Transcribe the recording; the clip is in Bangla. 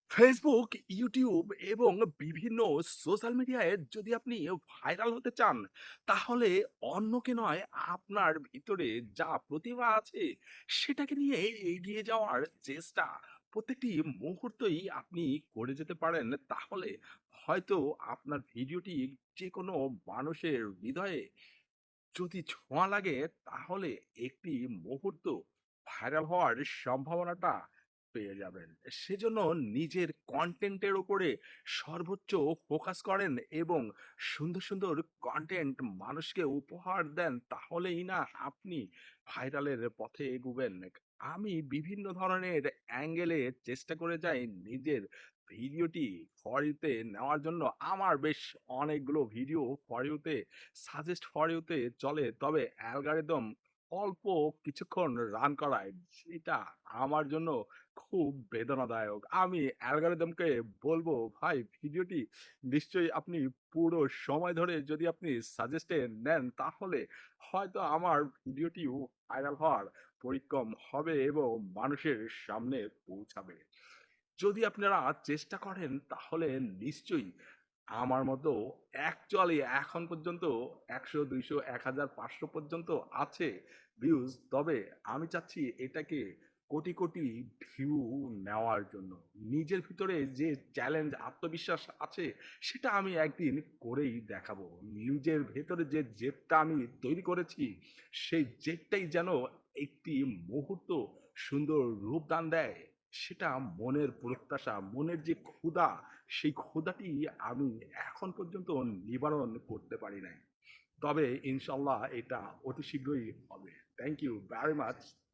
ফেসবুক, ইউটিউব এবং বিভিন্ন সোশ্যাল মিডিয়ায় যদি আপনি ভাইরাল হতে চান, তাহলে অন্যকে নয়, আপনার ভিতরে যা প্রতিভা আছে সেটাকে নিয়ে এগিয়ে যাওয়ার চেষ্টা প্রত্যেকটি মুহূর্তেই আপনি করে যেতে পারেন। তাহলে হয়তো আপনার ভিডিওটি যেকোনো মানুষের হৃদয়ে যদি ছোঁয়া লাগে, তাহলে একটি মুহূর্ত ভাইরাল হওয়ার সম্ভাবনাটা পেয়ে যাবেন। সেজন্য নিজের কনটেন্টের উপরে সর্বোচ্চ ফোকাস করেন এবং সুন্দর, সুন্দর কনটেন্ট মানুষকে উপহার দেন। তাহলেই না আপনি ভাইরালের পথে এগুবেন। আমি বিভিন্ন ধরনের অ্যাঙ্গেলে চেষ্টা করে যাই নিজের ভিডিওটি ফর ইউ তে নেওয়ার জন্য। আমার বেশ অনেকগুলো ভিডিও ফর ইউ তে সাজেস্ট ফর ইউ তে চলে। তবে অ্যালগরিদম অল্প কিছুক্ষণ রান করায়, সেটা আমার জন্য খুব বেদনাদায়ক। আমি অ্যালগরিদমকে বলব, "ভাই, ভিডিওটি নিশ্চয়ই আপনি পুরো সময় ধরে যদি আপনি সাজেস্টে নেন, তাহলে হয়তো আমার ভিডিওটিও ভাইরাল হওয়ার পরিক্রম হবে এবং মানুষের সামনে পৌঁছাবে।" যদি আপনারা চেষ্টা করেন, তাহলে নিশ্চয়ই আমার মতো অ্যাকচুয়ালি এখন পর্যন্ত ১০০, ২০০, ১০০০, ৫০০ পর্যন্ত আছে ভিউজ। তবে আমি চাচ্ছি এটাকে কোটি, কোটি ভিউ নেওয়ার জন্য। নিজের ভিতরে যে চ্যালেঞ্জ, আত্মবিশ্বাস আছে, সেটা আমি একদিন করেই দেখাবো। নিজের ভেতরে যে জেদটা আমি তৈরি করেছি, সেই জেদটাই যেন একটি মুহূর্ত সুন্দর রূপদান দেয়। সেটা মনের প্রত্যাশা, মনের যে ক্ষুধা, সেই ক্ষুধাটি আমি এখন পর্যন্ত নিবারণ করতে পারি নাই। তবে ইনশাআল্লাহ এটা অতি শীঘ্রই হবে। Thank you very much.